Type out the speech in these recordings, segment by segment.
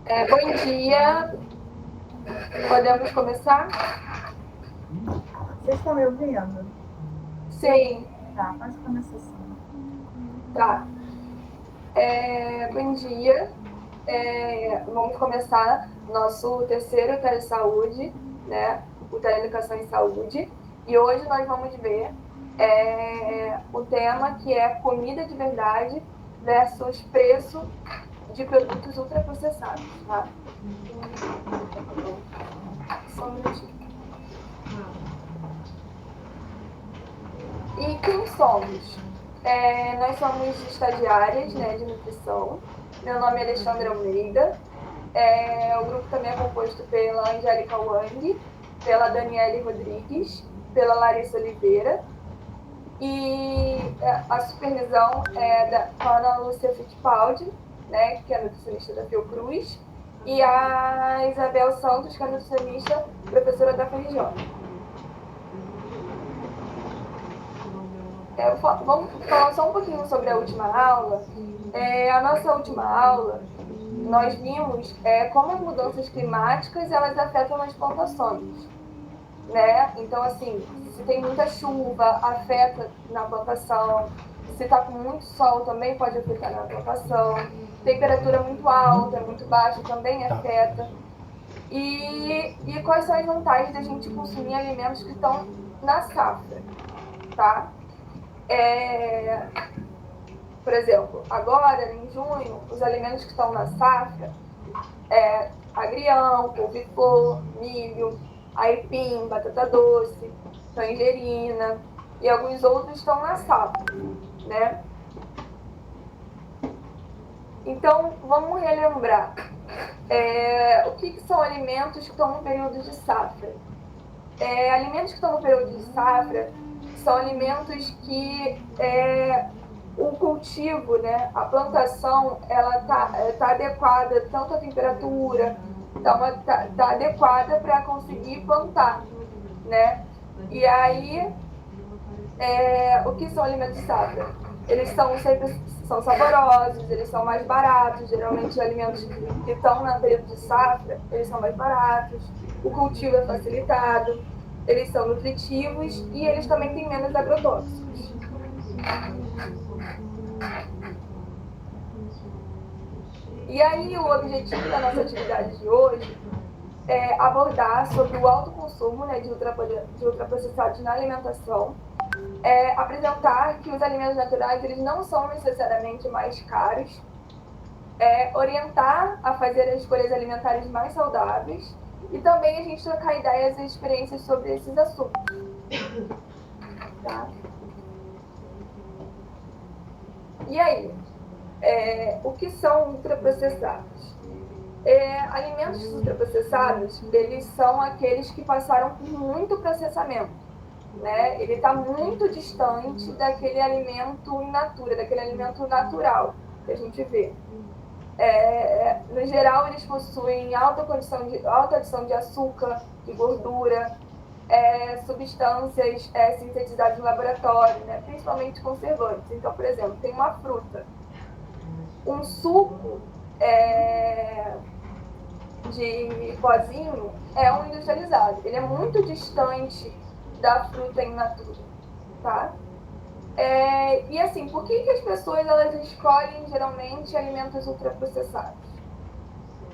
Bom dia, podemos começar? Vocês estão me ouvindo? Sim. Tá, pode começar sim. Tá. Bom dia. Vamos começar nosso terceiro telesaúde, né? O Teleeducação em Saúde. E hoje nós vamos ver o tema que é comida de verdade versus preço de produtos ultraprocessados, tá? Só um minutinho. E quem somos? Nós somos estagiárias, né, de nutrição. Meu nome é Alexandra Almeida. O grupo também é composto pela Angélica Wang, pela Daniele Rodrigues, pela Larissa Oliveira. E a supervisão é da Ana Lúcia Fittipaldi, né, que é nutricionista da Fiocruz, e a Isabel Santos, que é nutricionista, professora da FRJ. Vamos falar só um pouquinho sobre a última aula. A nossa última aula, nós vimos como as mudanças climáticas elas afetam as plantações, né? Então, assim, se tem muita chuva, afeta na plantação. Se está com muito sol, também pode afetar na plantação. Temperatura muito alta, muito baixa, também afeta. E quais são as vantagens da gente consumir alimentos que estão na safra, tá? Por exemplo, agora, em junho, os alimentos que estão na safra agrião, couve-flor, milho, aipim, batata doce, tangerina e alguns outros estão na safra, né? Então, vamos relembrar. O que são alimentos que estão no período de safra? Alimentos que estão no período de safra são alimentos que o cultivo, né, a plantação, ela tá adequada tanto à temperatura, tá adequada para conseguir plantar, né? E aí, o que são alimentos de safra? Eles são saborosos, eles são mais baratos, geralmente alimentos que estão no período de safra, eles são mais baratos, o cultivo é facilitado, eles são nutritivos e eles também têm menos agrotóxicos. E aí o objetivo da nossa atividade de hoje é abordar sobre o alto consumo, né, de ultraprocessados na alimentação, apresentar que os alimentos naturais eles não são necessariamente mais caros, orientar a fazer as escolhas alimentares mais saudáveis e também a gente trocar ideias e experiências sobre esses assuntos. Tá? E aí, o que são ultraprocessados? Alimentos ultraprocessados, eles são aqueles que passaram por muito processamento, né? Ele está muito distante daquele alimento in natura, daquele alimento natural que a gente vê. No geral, eles possuem alta adição de açúcar, de gordura, substâncias sintetizadas no laboratório, né? Principalmente conservantes. Então, por exemplo, tem uma fruta, um suco de pozinho é um industrializado. Ele é muito distante da fruta in natura, tá? E assim, por que as pessoas elas escolhem geralmente alimentos ultraprocessados?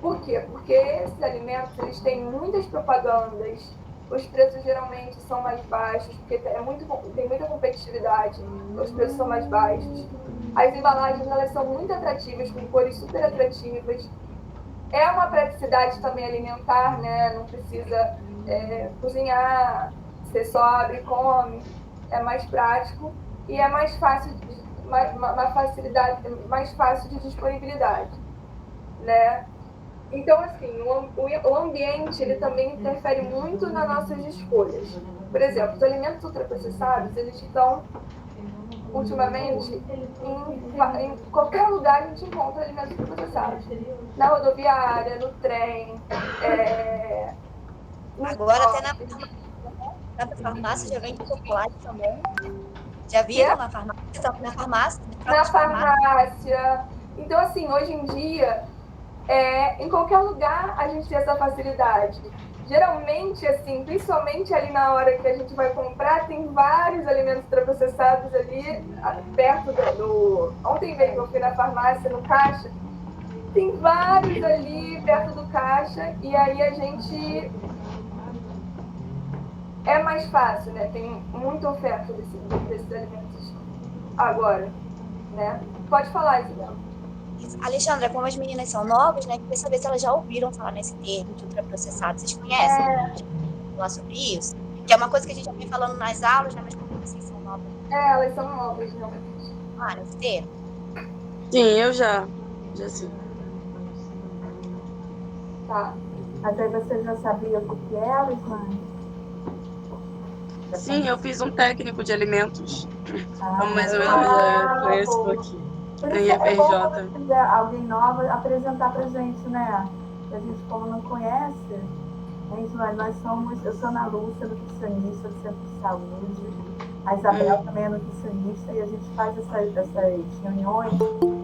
Por quê? Porque esses alimentos eles têm muitas propagandas, os preços geralmente são mais baixos, porque tem muita competitividade, então os preços são mais baixos. As embalagens elas são muito atrativas, com cores super atrativas. É uma praticidade também alimentar, né? Não precisa cozinhar, você só abre e come, é mais prático e é mais fácil, uma facilidade, mais fácil de disponibilidade, né? Então, assim, o ambiente ele também interfere muito nas nossas escolhas. Por exemplo, os alimentos ultraprocessados, eles estão, ultimamente, em qualquer lugar a gente encontra alimentos ultraprocessados. Na rodoviária, no trem, agora até na farmácia já vende chocolate também. Já viram na farmácia? Na farmácia. Então, assim, hoje em dia, Em qualquer lugar a gente tem essa facilidade. Geralmente, assim, principalmente ali na hora que a gente vai comprar, tem vários alimentos ultraprocessados ali perto do... Ontem mesmo eu fui na farmácia, no caixa, tem vários ali perto do caixa, e aí a gente... É mais fácil, né? Tem muita oferta desses alimentos agora, né? Pode falar, Isabela. Alexandra, como as meninas são novas, né? Queria saber se elas já ouviram falar nesse termo de ultraprocessado. Vocês conhecem? Falar sobre isso? Que é uma coisa que a gente já vem falando nas aulas, né? Mas como vocês são novas, Elas são novas, realmente. nesse termo. Sim, eu já sim. Tá. Mas aí você já sabia o que era, mãe? Sim, eu fiz um técnico de alimentos. Então, mais ou menos, conheço um pouquinho. Por Na isso é bom quando IFRJ. tiver alguém nova apresentar pra gente, né? A gente, como não conhece, eu sou Ana Lúcia, nutricionista do Centro de Saúde, a Isabel também é nutricionista, e a gente faz essas reuniões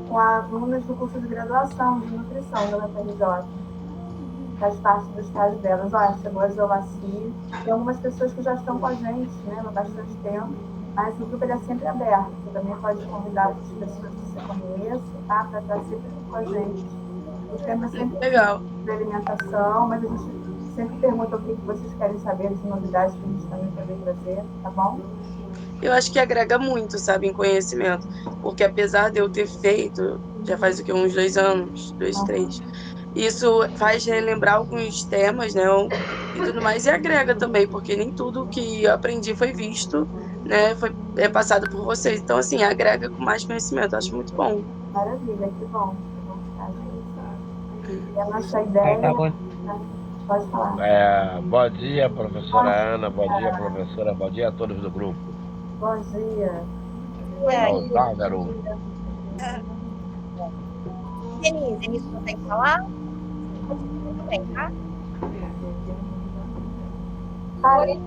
com alunas do curso de graduação de nutrição da UFRJ. Faz parte do estágio delas. Olha, chegou a Zovaci, tem algumas pessoas que já estão com a gente, né, há bastante tempo, mas o grupo ele é sempre aberto. Você também pode convidar as pessoas que você conheça, tá? Para estar sempre com a gente. O tema é sempre legal de alimentação, mas a gente sempre pergunta o que vocês querem saber de novidades que a gente também pode trazer, tá bom? Eu acho que agrega muito, sabe, em conhecimento. Porque apesar de eu ter feito, já faz o que, uns 2 anos, 2, 3, isso faz relembrar alguns temas, né, e tudo mais, e agrega também, porque nem tudo que eu aprendi foi visto, né, é passado por vocês. Então, assim, agrega com mais conhecimento, eu acho muito bom. Maravilha, que bom ficar junto. E a nossa ideia... Tá bom. Pode falar. Bom dia, professora Ana. Bom dia, professora. Bom dia a todos do grupo. Bom dia. Tá, garoto. Denise consegue falar? Tudo bem, tá? Oi.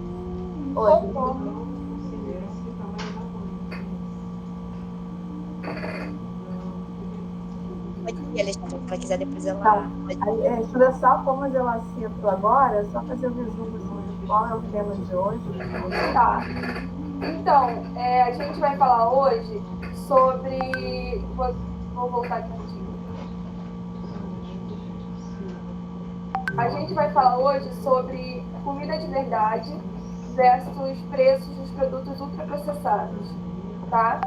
Pode ir, Alexandra, se ela quiser depois ela... Tá. Estuda só como eu assento agora, só fazer o resumo de qual é o tema de hoje. Tá. Então, a gente vai falar hoje sobre... Vou voltar aqui um pouquinho. A gente vai falar hoje sobre comida de verdade versus preços dos produtos ultraprocessados, tá?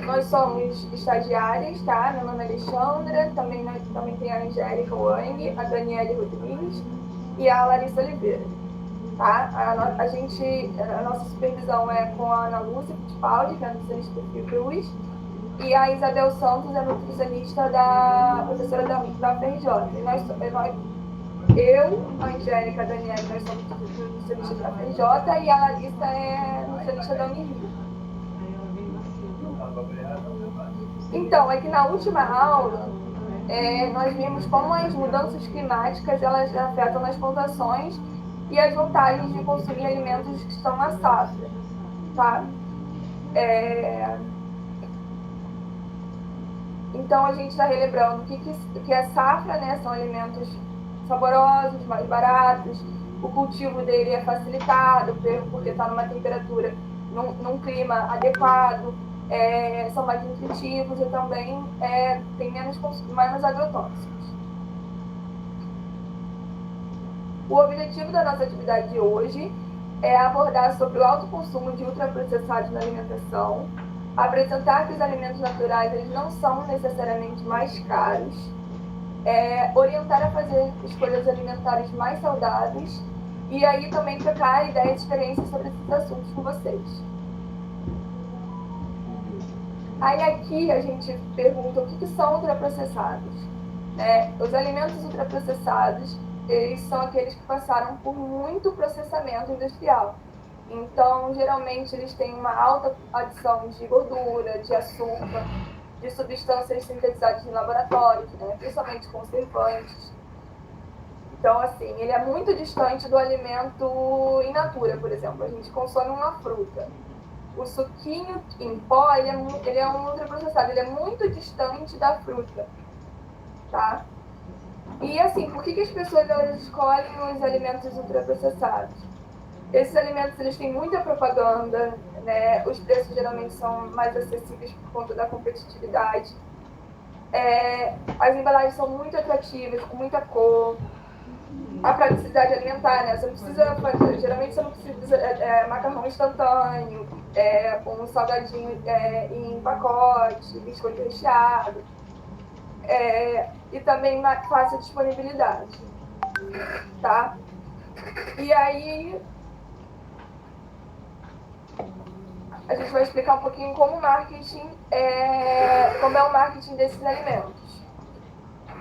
Nós somos estagiárias, tá? Meu nome é Alexandra, também tem a Angélica Wang, a Daniele Rodrigues e a Larissa Oliveira, tá? A nossa supervisão é com a Ana Lúcia Fittipaldi, que é a nutricionista do Fiocruz, e a Isabel Santos é nutricionista da professora da UFRJ. Eu, a Angélica, a Daniele, nós somos nutricionistas da UFRJ e a Larissa é nutricionista da Unirio. Então, é que na última aula, nós vimos como as mudanças climáticas elas afetam as plantações e as vantagens de consumir alimentos que estão na safra, tá? Então, a gente está relembrando que é safra, né? São alimentos saborosos, mais baratos, o cultivo dele é facilitado porque está numa temperatura, num clima adequado, são mais nutritivos e também tem menos agrotóxicos. O objetivo da nossa atividade de hoje é abordar sobre o alto consumo de ultraprocessados na alimentação, apresentar que os alimentos naturais eles não são necessariamente mais caros, orientar a fazer escolhas alimentares mais saudáveis e aí também trocar ideias e experiências sobre esses assuntos com vocês. Aí aqui a gente pergunta o que são ultraprocessados. Os alimentos ultraprocessados, eles são aqueles que passaram por muito processamento industrial. Então, geralmente, eles têm uma alta adição de gordura, de açúcar, de substâncias sintetizadas em laboratórios, né? Principalmente conservantes. Então, assim, ele é muito distante do alimento in natura, por exemplo. A gente consome uma fruta. o suquinho em pó, ele é um ultraprocessado, ele é muito distante da fruta, tá? E assim, por que as pessoas elas escolhem os alimentos ultraprocessados? Esses alimentos eles têm muita propaganda, né? Os preços geralmente são mais acessíveis por conta da competitividade. As embalagens são muito atrativas, com muita cor. A praticidade alimentar, né? Você não precisa fazer, geralmente você não precisa macarrão instantâneo, um salgadinho em pacote, biscoito recheado, e também fácil disponibilidade, tá? E aí a gente vai explicar um pouquinho como o marketing como é o marketing desses alimentos.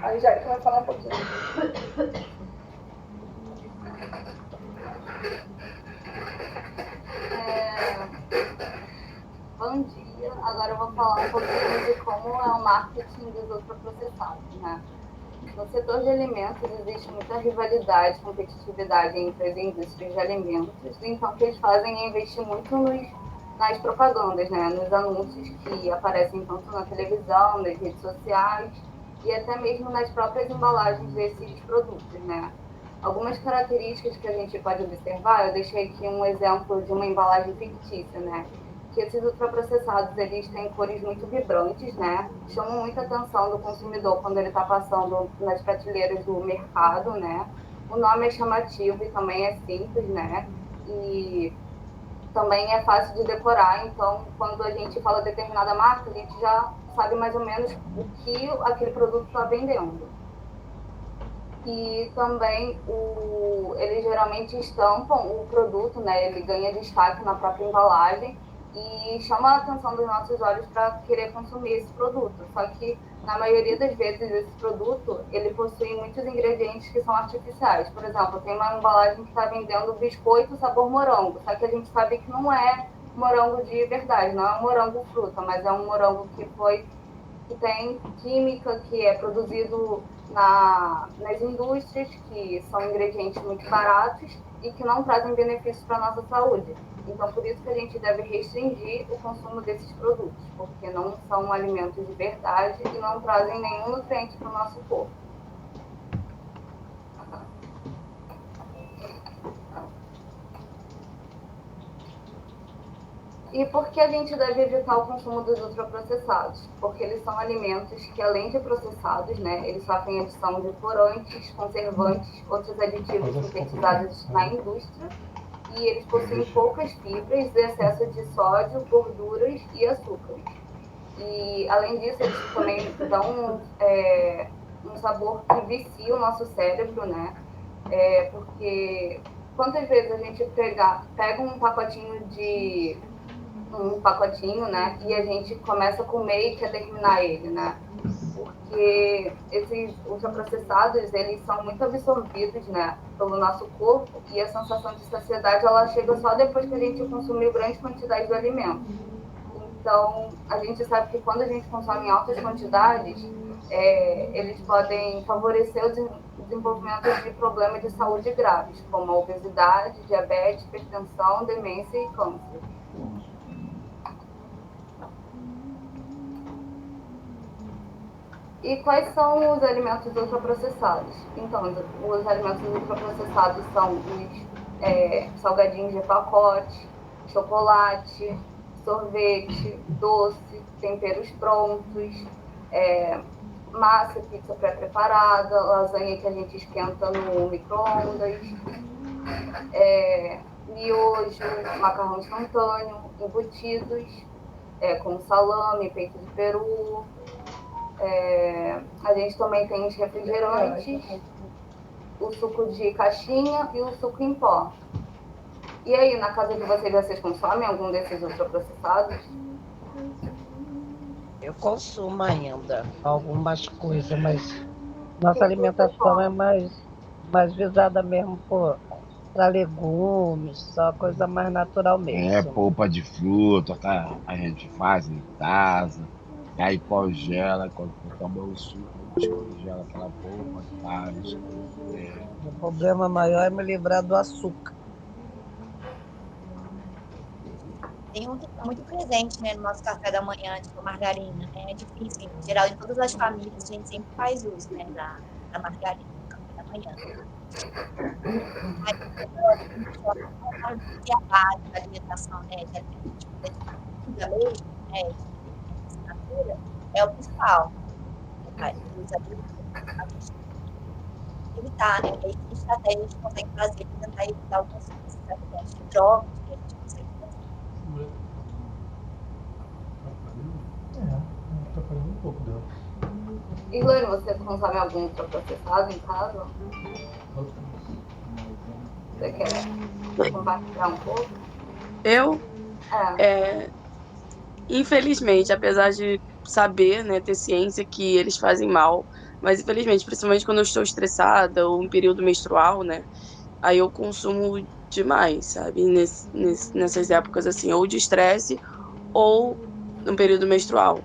A Angélica vai falar um pouquinho. Bom dia, agora eu vou falar um pouquinho de como é o marketing dos ultraprocessados, né? No setor de alimentos existe muita rivalidade, competitividade entre as indústrias de alimentos, então o que eles fazem é investir muito nas propagandas, né? Nos anúncios que aparecem tanto na televisão, nas redes sociais e até mesmo nas próprias embalagens desses produtos, né? Algumas características que a gente pode observar, eu deixei aqui um exemplo de uma embalagem fictícia, né? Que esses ultraprocessados, eles têm cores muito vibrantes, né? Chamam muita atenção do consumidor quando ele está passando nas prateleiras do mercado, né? O nome é chamativo e também é simples, né? E também é fácil de decorar, então quando a gente fala determinada marca, a gente já sabe mais ou menos o que aquele produto está vendendo. E também eles geralmente estampam o produto, né? Ele ganha destaque na própria embalagem e chama a atenção dos nossos olhos para querer consumir esse produto. Só que, na maioria das vezes, esse produto, ele possui muitos ingredientes que são artificiais. Por exemplo, tem uma embalagem que está vendendo biscoito sabor morango, só que a gente sabe que não é morango de verdade, não é um morango fruta, mas é um morango que tem química, que é produzido nas indústrias, que são ingredientes muito baratos e que não trazem benefícios para a nossa saúde. Então, por isso que a gente deve restringir o consumo desses produtos, porque não são alimentos de verdade e não trazem nenhum nutriente para o nosso corpo. E por que a gente deve evitar o consumo dos ultraprocessados? Porque eles são alimentos que, além de processados, né, eles sofrem adição de corantes, conservantes, outros aditivos sintetizados na indústria, e eles possuem poucas fibras e excesso de sódio, gorduras e açúcares. E, além disso, eles também dão um sabor que vicia o nosso cérebro, né? Porque quantas vezes a gente pega um pacotinho, né? E a gente começa a comer e quer terminar ele, né? Porque esses ultraprocessados, eles são muito absorvidos, né? Pelo nosso corpo e a sensação de saciedade, ela chega só depois que a gente consumiu grande quantidade de alimento. Então, a gente sabe que quando a gente consome em altas quantidades, eles podem favorecer o desenvolvimento de problemas de saúde graves, como a obesidade, diabetes, hipertensão, demência e câncer. E quais são os alimentos ultraprocessados? Então, os alimentos ultraprocessados são os salgadinhos de pacote, chocolate, sorvete, doce, temperos prontos, massa, pizza pré-preparada, lasanha que a gente esquenta no micro-ondas, miojo, macarrão instantâneo, embutidos, como salame, peito de peru. A gente também tem os refrigerantes, o suco de caixinha e o suco em pó. E aí, na casa de vocês consomem algum desses ultraprocessados? Eu consumo ainda algumas coisas, mas nossa alimentação é mais visada mesmo para legumes, só coisa mais natural mesmo. Polpa de fruta, tá? A gente faz em casa. E aí congela, quando for tomar o suco, a gente congela aquela polpa, faz. O problema maior é me livrar do açúcar. tem um que está muito presente, né, no nosso café da manhã, tipo margarina, né? É difícil, em geral, em todas as famílias, a gente sempre faz uso, né, da margarina no café da manhã. Mas a gente fala que a base da alimentação, né, de alimentos de comida mesmo, né, de assinatura, é o principal. Os alimentos a gente evitar, né? E aí, que estratégia a gente consegue fazer para tentar evitar o consumo desses alimentos de trocas que a gente consegue fazer. Tá fazendo um pouco dela. E Lani, você consome algum ultraprocessado em casa? Você quer compartilhar um pouco? Eu, É. infelizmente, apesar de saber, né, ter ciência que eles fazem mal, mas infelizmente, principalmente quando eu estou estressada ou em período menstrual, né, aí eu consumo demais, sabe? Nessas épocas, assim, ou de estresse ou no período menstrual,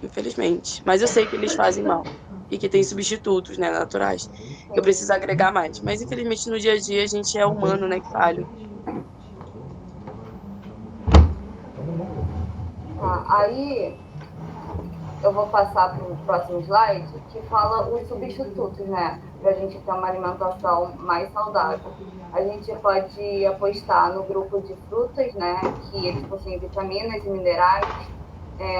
infelizmente. Mas eu sei que eles fazem mal e que tem substitutos, né, naturais. Eu preciso agregar mais. Mas, infelizmente, no dia a dia, a gente é humano, né, que falha. Tá, aí eu vou passar para o próximo slide, que fala os substitutos, né? Para a gente ter uma alimentação mais saudável. A gente pode apostar no grupo de frutas, né? Que eles possuem vitaminas e minerais.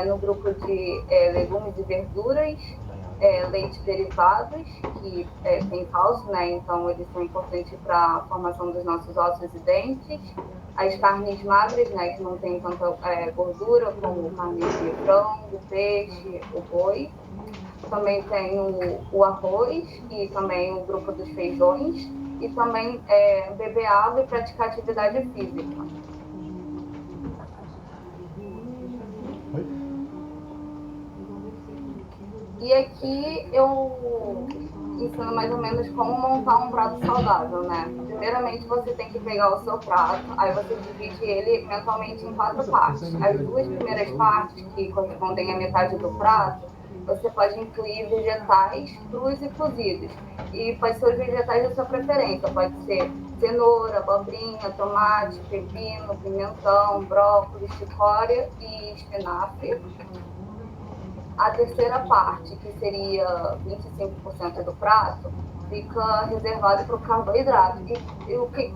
No grupo de legumes e verduras, leite derivados, que tem cálcio, né? Então eles são importantes para a formação dos nossos ossos e dentes. As carnes magras, né, que não tem tanta gordura, como carne de frango, peixe, o boi. Também tem o arroz e também o grupo dos feijões. E também beber água e praticar atividade física. E aqui eu ensino mais ou menos como montar um prato saudável, né? Primeiramente, você tem que pegar o seu prato, aí você divide ele mentalmente em 4 partes. As 2 primeiras partes, que correspondem à metade do prato, você pode incluir vegetais crus e cozidos. E pode ser os vegetais da sua preferência, pode ser cenoura, abobrinha, tomate, pepino, pimentão, brócolis, chicória e espinafre. A terceira parte, que seria 25% do prato, fica reservado para o carboidrato.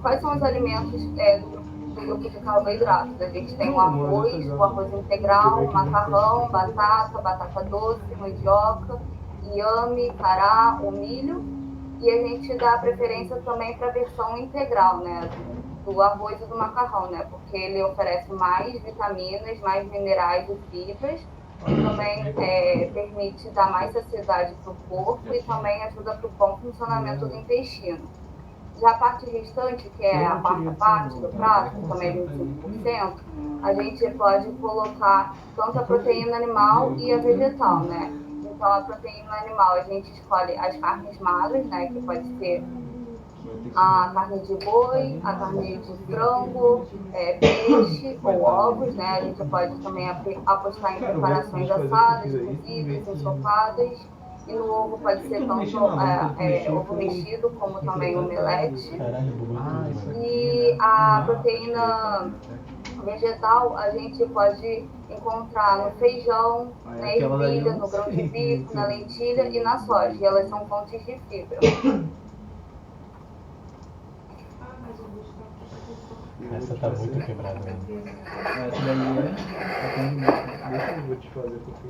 Quais são os alimentos do grupo de carboidratos? A gente tem o arroz integral, o macarrão, batata doce, mandioca, inhame, cará, o milho. E a gente dá preferência também para a versão integral, né? Do arroz e do macarrão, né? Porque ele oferece mais vitaminas, mais minerais e fibras. Também permite dar mais saciedade para o corpo e também ajuda para o bom funcionamento do intestino. Já a parte restante, que é a quarta parte do prato, que também é 25%, a gente pode colocar tanto a proteína animal e a vegetal, né? Então, a proteína animal, a gente escolhe as carnes magras, né? Que pode ser a carne de boi, a carne de frango, peixe ou ovos, né? A gente pode também apostar em preparações assadas, cozidas, ensopadas. E no ovo pode ser tanto ovo mexido como também omelete. E a proteína vegetal a gente pode encontrar no feijão, na ervilha, no grão de bico, na lentilha e na soja. E elas são fontes de fibra. Essa tá muito quebrada mesmo.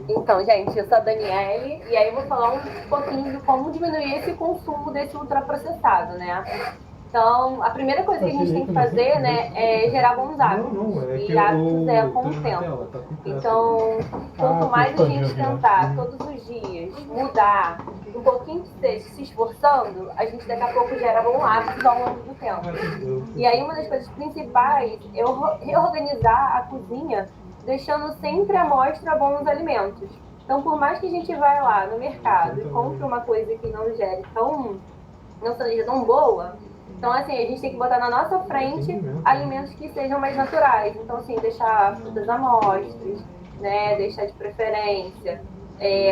Então, gente, eu sou a Daniele e aí eu vou falar um pouquinho de como diminuir esse consumo desse ultraprocessado, né? Então, a primeira coisa que a gente tem que fazer, né, é gerar bons hábitos. E hábitos é com o tempo. Então, quanto mais a gente tentar todos os dias mudar um pouquinho que seja se esforçando, a gente daqui a pouco gera bons hábitos ao longo do tempo. E aí uma das coisas principais é reorganizar a cozinha, deixando sempre à mostra bons alimentos. Então, por mais que a gente vá lá no mercado e compre uma coisa que não seja tão boa, então, assim, a gente tem que botar na nossa frente alimentos que sejam mais naturais. Então, assim, deixar frutas à mostra, né? Deixar de preferência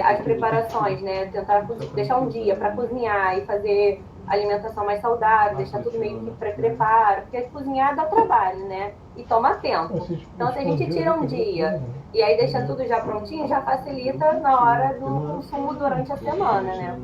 as preparações, né? Tentar deixar um dia para cozinhar e fazer alimentação mais saudável, deixar tudo meio que pré-preparo, porque cozinhar dá trabalho, né? E toma tempo. Então, se a gente tira um dia e aí deixa tudo já prontinho, já facilita na hora do consumo durante a semana, né?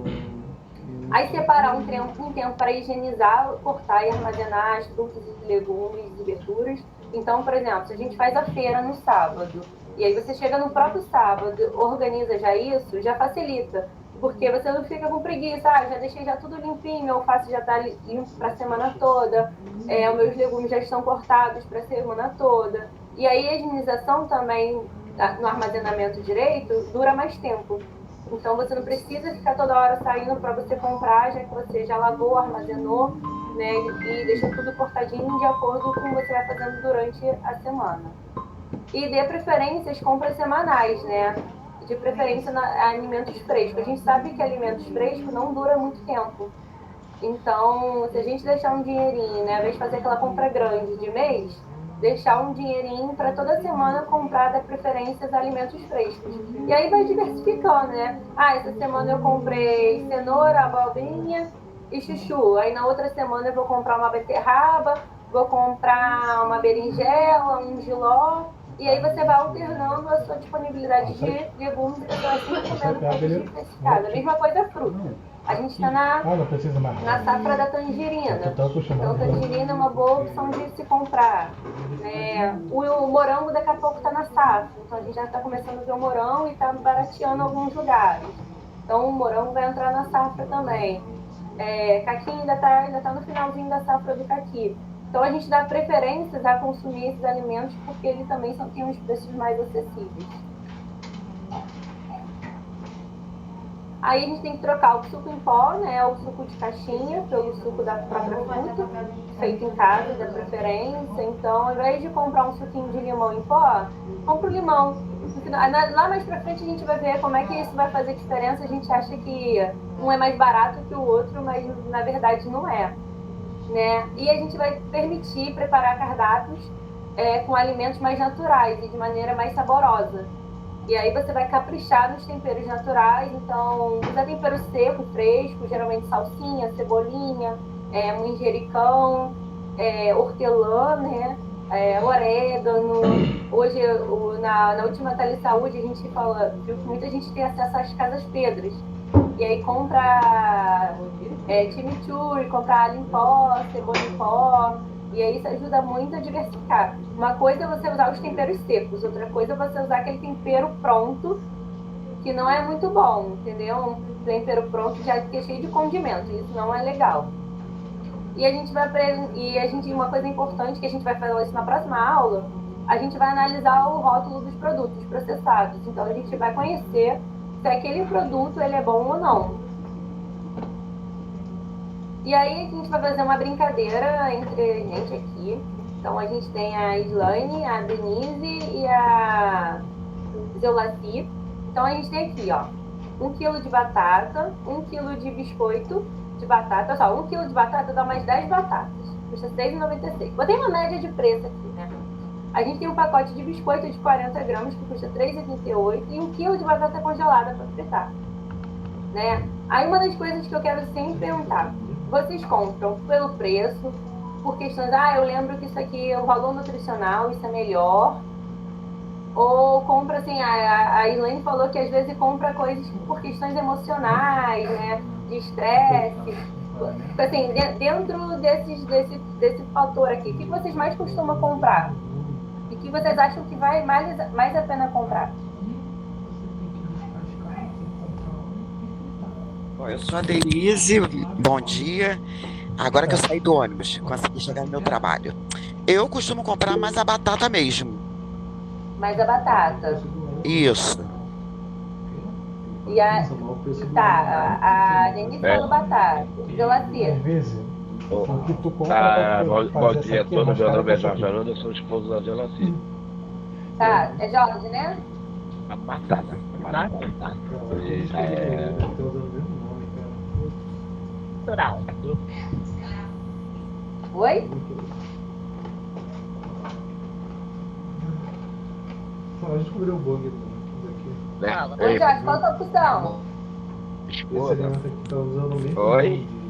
Aí separar um tempo para higienizar, cortar e armazenar as frutas e legumes e verduras. Então, por exemplo, se a gente faz a feira no sábado, e aí você chega no próprio sábado, organiza já isso, já facilita. Porque você não fica com preguiça, já deixei já tudo limpinho, meu alface já está limpo para a semana toda, os meus legumes já estão cortados para a semana toda. E aí a higienização também, no armazenamento direito, dura mais tempo. Então você não precisa ficar toda hora saindo para você comprar, já que você já lavou, armazenou, né, e deixa tudo cortadinho de acordo com o que você vai fazendo durante a semana. E dê preferência às compras semanais, né? De preferência a alimentos frescos. A gente sabe que alimentos frescos não dura muito tempo. Então, se a gente deixar um dinheirinho, né, ao invés de fazer aquela compra grande de mês, deixar um dinheirinho para toda semana comprar, da preferência, os alimentos frescos. E aí vai diversificando, né? Essa semana eu comprei cenoura, abobrinha e chuchu. Aí na outra semana eu vou comprar uma beterraba, vou comprar uma berinjela, um jiló. E aí você vai alternando a sua disponibilidade de legumes e você vai sempre comendo produtos diversificados. A mesma coisa é fruta. A gente está na safra da tangerina. Então, tangerina é uma boa opção de se comprar. O morango daqui a pouco está na safra. Então, a gente já está começando a ver o morango e está barateando em alguns lugares. Então, o morango vai entrar na safra também. Caqui ainda tá no finalzinho da safra do caqui. Então, a gente dá preferências a consumir esses alimentos porque eles também têm uns preços mais acessíveis. Aí a gente tem que trocar o suco em pó, né, o suco de caixinha, pelo suco da própria fruta, feito em casa, da preferência. Então, ao invés de comprar um suquinho de limão em pó, compra o limão. Lá mais pra frente a gente vai ver como é que isso vai fazer diferença. A gente acha que um é mais barato que o outro, mas na verdade não é. Né? E a gente vai permitir preparar cardápios com alimentos mais naturais e de maneira mais saborosa. E aí você vai caprichar nos temperos naturais, então usa tempero seco, fresco, geralmente salsinha, cebolinha, manjericão, hortelã, né? Orégano. Hoje, na última Telesaúde, a gente viu que muita gente tem acesso às casas pedras. E aí compra chimichurri, compra alho em pó, cebola em pó, e aí isso ajuda muito a diversificar. Uma coisa é você usar os temperos secos, outra coisa é você usar aquele tempero pronto, que não é muito bom, entendeu? Um tempero pronto já que é cheio de condimento, isso não é legal. E uma coisa importante que a gente vai fazer isso na próxima aula, a gente vai analisar o rótulo dos produtos processados. Então a gente vai conhecer se aquele produto ele é bom ou não. E aí a gente vai fazer uma brincadeira entre a gente aqui. Então a gente tem a Islane, a Denise e a Zeulaci. Então a gente tem aqui, ó, 1 kg de batata, 1 kg de biscoito de batata. Só 1 kg de batata dá mais 10 batatas. Custa R$ 6,96. Botei uma média de preço aqui, né? A gente tem um pacote de biscoito de 40 gramas que custa R$ 3,38 e 1 kg de batata congelada para fritar, né? Aí uma das coisas que eu quero sempre perguntar, vocês compram pelo preço, por questões, eu lembro que isso aqui é o valor nutricional, isso é melhor, ou compra assim, a Elaine falou que às vezes compra coisas por questões emocionais, né, de estresse, assim, dentro desse fator aqui, o que vocês mais costumam comprar? E o que vocês acham que vai mais a pena comprar? Bom, eu sou a Denise, bom dia. Agora que eu saí do ônibus, consegui chegar no meu trabalho. Eu costumo comprar mais a batata mesmo. Mais a batata? Isso. E a Denise falou batata. Às vezes. Bom dia a todos, meu nome é Jorge Aranda, sou esposo da Gelaci. Tá, é Jorge, né? A batata. Natural. Oi? A gente descobriu o bug daqui. Oi, Jorge, qual a tua opção? Esse alimento aqui tá usando o mesmo Oi? de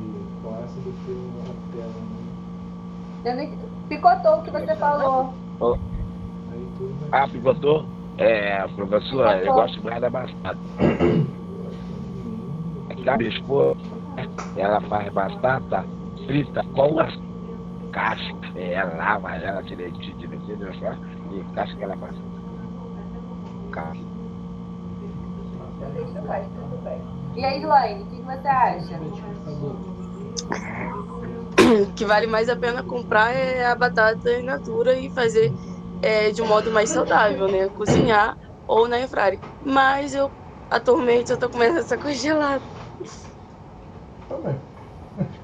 fácil do que uma pedra. Eu não picotou o que você falou. Oh, Aí tudo ah, picotou? Professor, eu gosto mais da batata. A minha esposa, ela faz batata frita com as cascas. Ela lava ela direitinho, só, e casca ela faz. Casca. E aí, Slaine, o que você acha? O que vale mais a pena comprar é a batata in natura e fazer de um modo mais saudável, né? Cozinhar ou na airfryer. Mas atualmente eu tô comendo essa congelada. Também.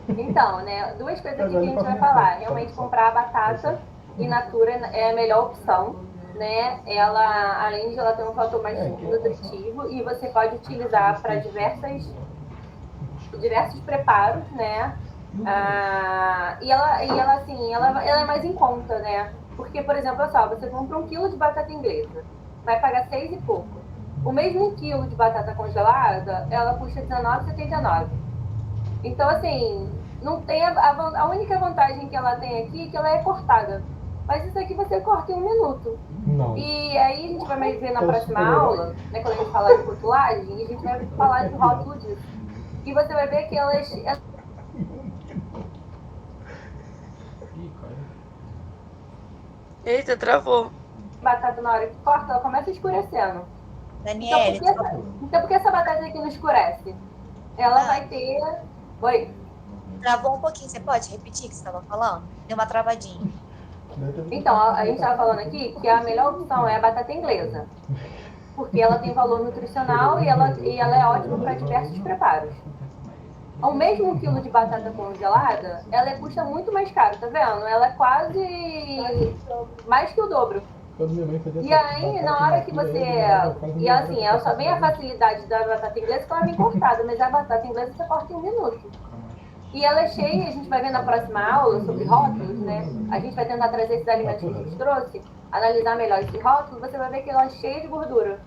Então, né, duas coisas aqui que a gente vai falar. Realmente comprar a batata in natura é a melhor opção, né? Ela, além de ela ter um fator mais nutritivo, e você pode utilizar para diversos preparos, né? E ela assim, ela é mais em conta, né? Porque, por exemplo, olha só, você compra 1 quilo de batata inglesa, vai pagar 6 e pouco. O mesmo quilo de batata congelada, ela custa R$19,79. Então, assim, não tem a única vantagem que ela tem aqui é que ela é cortada. Mas isso aqui você corta em 1 minuto. Não. E aí a gente vai ver na próxima aula, né, quando a gente falar de rotulagem, a gente vai falar de rótulo disso. E você vai ver que elas... Eita, travou. Batata, na hora que corta, ela começa escurecendo. Daniele, Então por que essa batata aqui não escurece? Ela vai ter... Oi? Travou um pouquinho, você pode repetir o que você estava falando? Deu uma travadinha. Então, a gente estava falando aqui que a melhor opção é a batata inglesa. Porque ela tem valor nutricional e ela é ótima para diversos preparos. O mesmo quilo de batata congelada, ela custa muito mais caro, tá vendo? Ela é quase mais que o dobro. E aí, na hora que você... E assim, ela só vem a facilidade da batata inglesa que ela vem cortada, mas a batata inglesa você corta em 1 minuto. E ela é cheia, a gente vai ver na próxima aula sobre rótulos, né? A gente vai tentar trazer esses alimentos que a gente trouxe, analisar melhor esse rótulo, você vai ver que ela é cheia de gordura.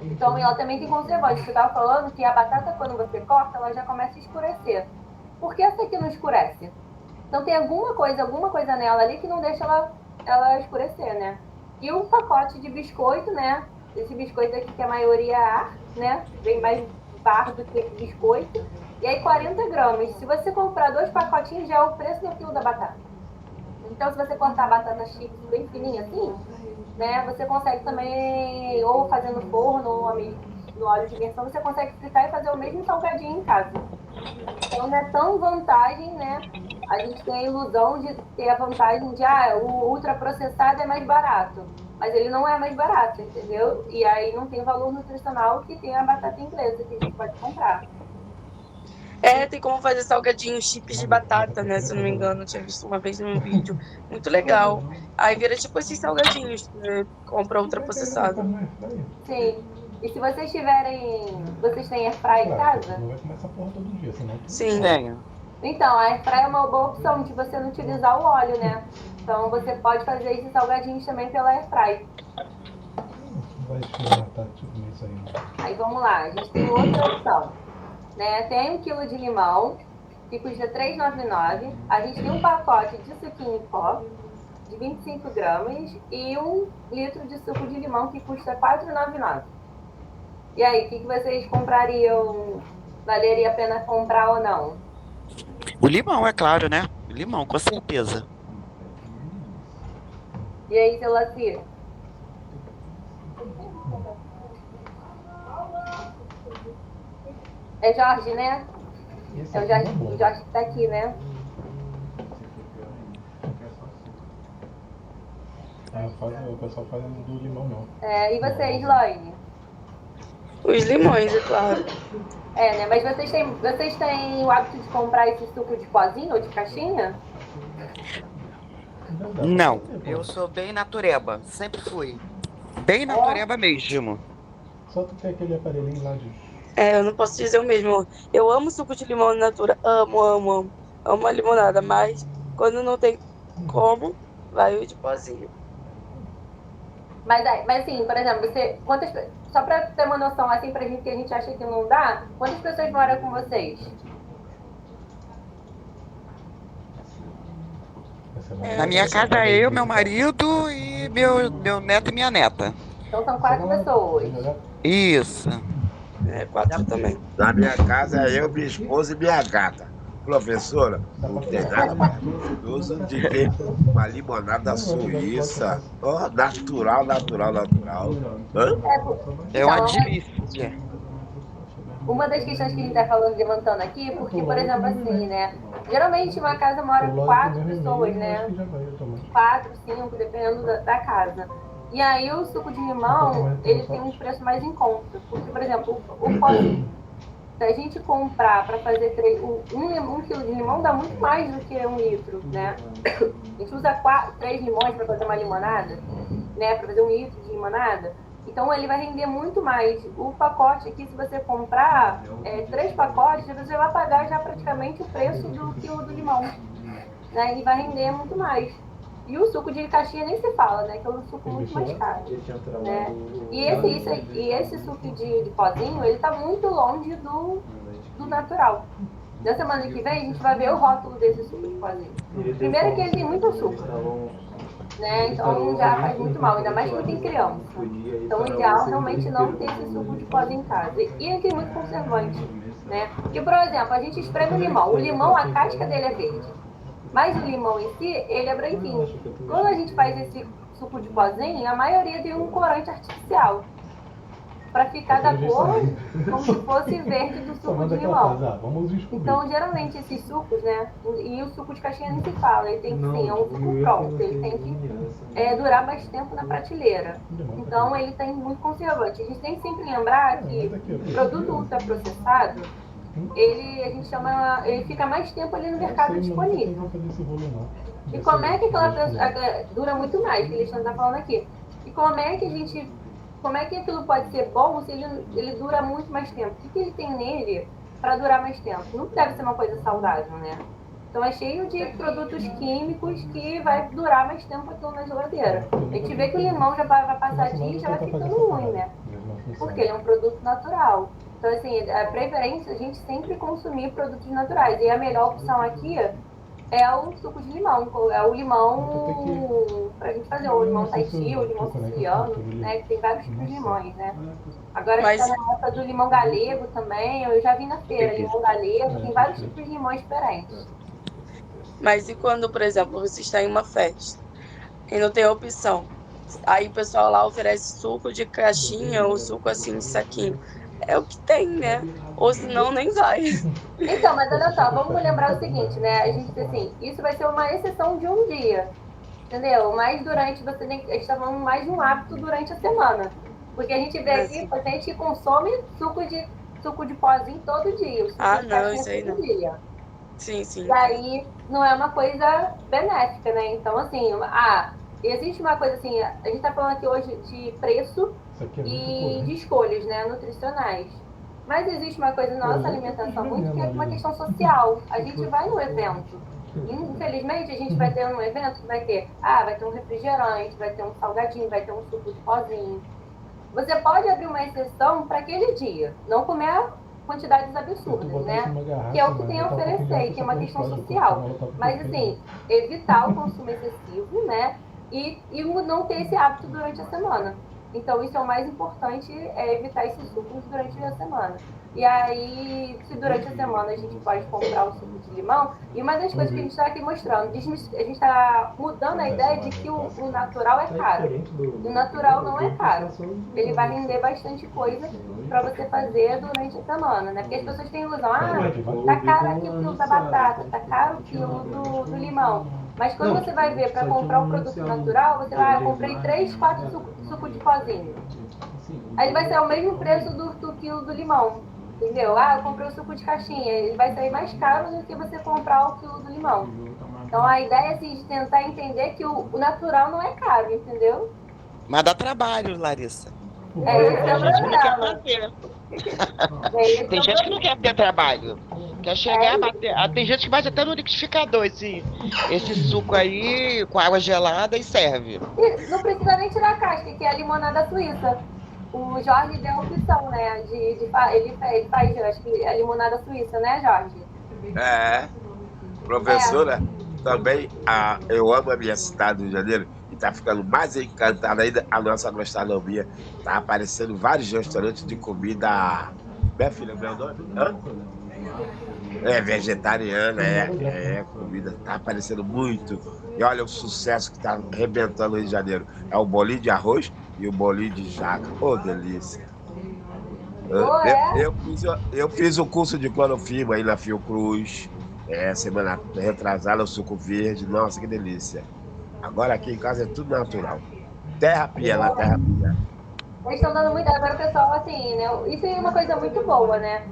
Então, ela também tem conservante. Você estava falando que a batata, quando você corta, ela já começa a escurecer. Por que essa aqui não escurece? Então, tem alguma coisa nela ali que não deixa ela escurecer, né? E o pacote de biscoito, né? Esse biscoito aqui que a maioria é ar, né? Bem mais barro do que biscoito. E aí 40 gramas. Se você comprar 2 pacotinhos, já é o preço do quilo da batata. Então, se você cortar a batata chips bem fininha assim, né? Você consegue também, ou fazer no forno, ou no óleo de imersão, você consegue fritar e fazer o mesmo salgadinho em casa. Então, não é tão vantagem, né? A gente tem a ilusão de ter a vantagem de, o ultraprocessado é mais barato. Mas ele não é mais barato, entendeu? E aí não tem o valor nutricional que tem a batata inglesa, que a gente pode comprar. Tem como fazer salgadinhos, chips de batata, né? Se eu não me engano, eu tinha visto uma vez num vídeo. Muito legal. Aí vira tipo esses salgadinhos, né? Compra ultraprocessado. Sim. E se vocês tiverem... Vocês têm airfryer em casa? Não vai comer essa porra todo dia, senão... Sim. Tenho. Então, a airfryer é uma boa opção de você não utilizar o óleo, né? Então, você pode fazer esses salgadinhos também pela airfryer. Vai experimentar tudo isso aí. Aí, vamos lá. A gente tem outra opção. Né? Tem 1 quilo de limão, que custa R$3,99. A gente tem um pacote de suquinho em pó, de 25 gramas, e 1 litro de suco de limão, que custa R$4,99. E aí, o que vocês comprariam? Valeria a pena comprar ou não? O limão, é claro, né? O limão, com certeza. E aí, Zelacir? É Jorge, né? É o Jorge que tá aqui, né? O pessoal faz do limão, não. E você, Slaine? Os limões, é claro. Né? Mas vocês têm o hábito de comprar esse suco de pozinho ou de caixinha? Não, eu sou bem natureba. Sempre fui. Bem natureba mesmo. Só tu tem aquele aparelhinho lá de... Eu não posso dizer o mesmo. Eu amo suco de limão in natura. Amo, amo, amo. Amo a limonada, mas quando não tem como, vai o de pozinho. Mas assim, por exemplo, só pra ter uma noção, assim, pra gente que a gente acha que não dá, quantas pessoas moram com vocês? Na minha casa é eu, meu marido e meu neto e minha neta. Então são 4 pessoas. Isso. 4 também. Na minha casa é eu, minha esposa e minha gata. Professora, não tem nada mais gostoso do que uma limonada suíça. Ó, natural. Hã? É uma Então, delícia. uma das questões que a gente tá falando, levantando aqui, porque, por exemplo, assim, né? Geralmente uma casa mora 4 pessoas, né? 4, 5, dependendo da casa. E aí o suco de limão, ele tem um preço mais em conta. Porque, por exemplo, o pozinho, se a gente comprar para fazer 1 quilo de limão, dá muito mais do que 1 litro, né? A gente usa 3 limões para fazer uma limonada, né? Para fazer 1 litro de limonada. Então ele vai render muito mais. O pacote aqui, se você comprar 3 pacotes, você vai pagar já praticamente o preço do quilo do limão, né? E vai render muito mais. E o suco de caixinha nem se fala, né? Que é um suco muito mais caro, né? E esse suco de pozinho, ele tá muito longe do natural. Na semana que vem, a gente vai ver o rótulo desse suco de pozinho. Primeiro que ele tem muito açúcar, né? Então já faz muito mal, ainda mais quem tem criança. Então o ideal realmente não ter esse suco de pozinho em casa. E ele tem muito conservante, né? Porque, por exemplo, a gente espreme o limão. O limão, a casca dele é verde. Mas o limão em si, ele é branquinho. Quando a gente faz esse suco de pozinho, a maioria tem um corante artificial. Para ficar da cor como se fosse verde do suco de limão. Então, geralmente, esses sucos, né? E o suco de caixinha nem se fala. Ele tem que ser um suco pronto. Ele tem que durar mais tempo na prateleira. Então, ele tem muito conservante. A gente tem que sempre lembrar que o produto ultraprocessado, ele fica mais tempo ali no mercado disponível. E como é que dura muito mais, que eles estão falando aqui. E como é que aquilo pode ser bom se ele dura muito mais tempo? O que ele tem nele para durar mais tempo? Não deve ser uma coisa saudável, né? Então é cheio de produtos químicos que vai durar mais tempo aquilo na geladeira. A gente vê que o limão já vai passar dias e já vai ficando ruim, né? Porque ele é um produto natural. Então, assim, a preferência é a gente sempre consumir produtos naturais. E a melhor opção aqui é o suco de limão. É o limão pra gente fazer, o limão Tahiti, o limão siciliano, né? Que tem vários tipos de limões, né? Agora a gente tá na época do limão galego também. Eu já vi na feira, limão galego, tem vários tipos de limões diferentes. Mas e quando, por exemplo, você está em uma festa e não tem opção? Aí o pessoal lá oferece suco de caixinha ou suco assim de saquinho. É o que tem, né? Ou senão nem vai. Então, mas olha só, vamos lembrar o seguinte, né? A gente, assim, isso vai ser uma exceção de um dia, entendeu? Mas durante, a gente está falando mais de um hábito durante a semana. Porque a gente vê aqui, a gente consome suco de pozinho todo dia. Não, isso aí não. Dia. Sim. E aí não é uma coisa benéfica, né? Então, assim, existe uma coisa assim, a gente está falando aqui hoje de preço e de escolhas, né, nutricionais. Mas existe uma coisa na nossa alimentação muito que é uma questão social. A gente vai no evento. Infelizmente, a gente vai ter um evento que vai ter um refrigerante, vai ter um salgadinho, vai ter um suco de pozinho. Você pode abrir uma exceção para aquele dia, não comer quantidades absurdas, né? Que é o que tem a oferecer, que é uma questão social. Mas, assim, evitar o consumo excessivo, né? E não ter esse hábito durante a semana. Então, isso é o mais importante, evitar esses sucos durante a semana. E aí, se durante a semana a gente pode comprar o suco de limão, e uma das coisas que a gente está aqui mostrando, a gente está mudando a ideia de que o natural é caro. O natural não é caro. Ele vai render bastante coisa para você fazer durante a semana, né? Porque as pessoas têm ilusão, tá caro aqui o quilo da batata, tá caro o quilo do limão. Mas quando você vai ver para comprar um produto natural, você vai, comprei 3, 4 suco de pozinho. Aí ele vai ser o mesmo preço do quilo do limão, entendeu? Eu comprei o suco de caixinha, ele vai sair mais caro do que você comprar o quilo do limão. Então a ideia é assim, de tentar entender que o natural não é caro, entendeu? Mas dá trabalho, Larissa. Tem gente que não quer fazer. Tem gente que não quer ter trabalho. Quer chegar, bater. Tem gente que vai até no liquidificador esse suco aí com água gelada e serve. Não precisa nem tirar a casca, que é a limonada suíça. O Jorge deu a opção, né? Ele faz, acho que a limonada suíça, né, Jorge? Professora, também, eu amo a minha cidade do Rio de Janeiro e tá ficando mais encantada ainda a nossa gastronomia. Tá aparecendo vários restaurantes de comida. Minha filha, meu nome? Hã? É vegetariana, comida. Tá aparecendo muito. E olha o sucesso que tá arrebentando no Rio de Janeiro. É o bolinho de arroz e o bolinho de jaca. Ô, delícia. Eu fiz o curso de clorofilma aí na Fiocruz. Semana retrasada, o suco verde. Nossa, que delícia. Agora aqui em casa é tudo natural. Terra piela, terra piela. Eles estão dando muito. Agora o pessoal, assim, né? Isso é uma coisa muito boa, né?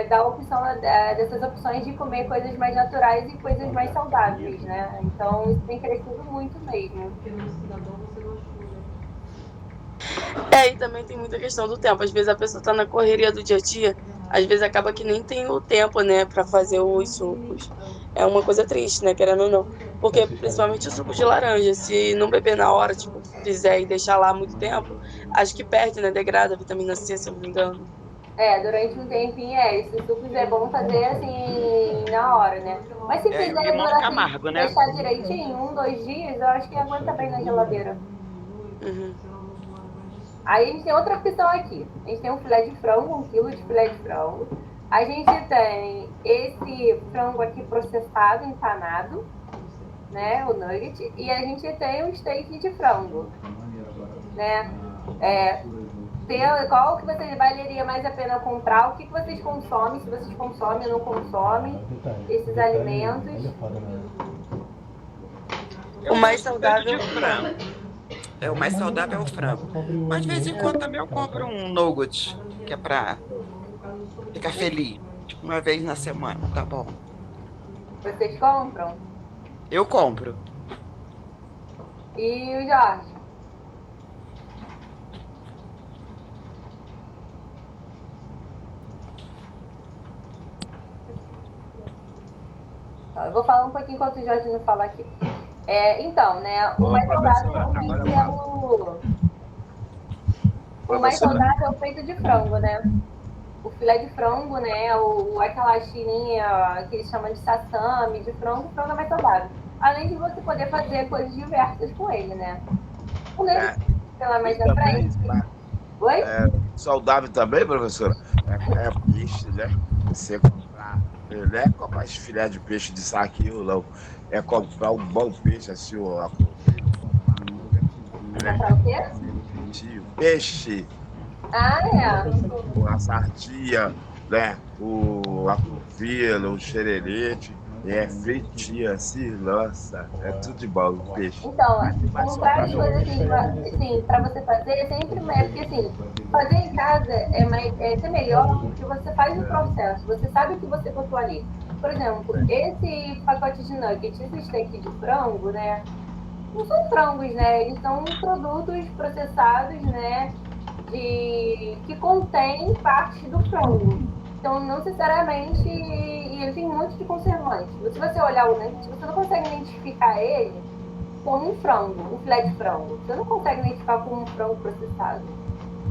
Dar a opção dessas opções de comer coisas mais naturais e coisas mais saudáveis, né? Então isso tem crescido muito mesmo. E também tem muita questão do tempo. Às vezes a pessoa tá na correria do dia a dia, às vezes acaba que nem tem o tempo, né, pra fazer os sucos. É uma coisa triste, né, querendo ou não. Porque principalmente o suco de laranja, se não beber na hora, tipo, fizer e deixar lá muito tempo, acho que perde, né, degrada a vitamina C, se eu não me engano. Durante um tempinho, esses sucos é bom fazer assim na hora, né? Mas se fizer limão fica amargo, né? deixar direitinho, 1, 2 dias, eu acho que aguenta bem na geladeira. Uhum. Aí a gente tem outra opção aqui. A gente tem um filé de frango, 1 quilo de filé de frango. A gente tem esse frango aqui processado, empanado, né? O nugget. E a gente tem o steak de frango, né? Qual que valeria mais a pena comprar? O que vocês consomem? Se vocês consomem ou não consomem esses alimentos? O mais saudável é o frango. O mais saudável é o frango. Mas de vez em quando também eu compro um nugget, que é pra ficar feliz. Tipo, uma vez na semana, tá bom. Vocês compram? Eu compro. E o Jorge? Eu vou falar um pouquinho enquanto o Jorge não fala aqui. Então, né, o mais saudável é o peito de frango, né? O filé de frango, né? Aquela tirinha que eles chamam de sassami de frango, o frango é mais saudável. Além de você poder fazer coisas diversas com ele, né? Pela mais da frente. Oi? Saudável também, professora? Peixe, né? Você comprar, não é comprar esse filé de peixe de saquinho, não. É comprar um bom peixe, assim, Comprar o quê? Peixe. A sardinha, né? A covila, o xererete. Fritinho assim, nossa, é tudo de bom, o peixe. Então, comprar as coisas assim, pra você fazer, é sempre porque assim, fazer em casa é melhor porque você faz o processo, você sabe o que você botou ali. Por exemplo, esse pacote de nuggets, esse steak de frango, né? Não são frangos, né? Eles são produtos processados, né? Que contém parte do frango. Então, não necessariamente, e ele tem um monte de conservantes. Se você olhar o nugget, você não consegue identificar ele como um frango, um filé de frango. Você não consegue identificar como um frango processado.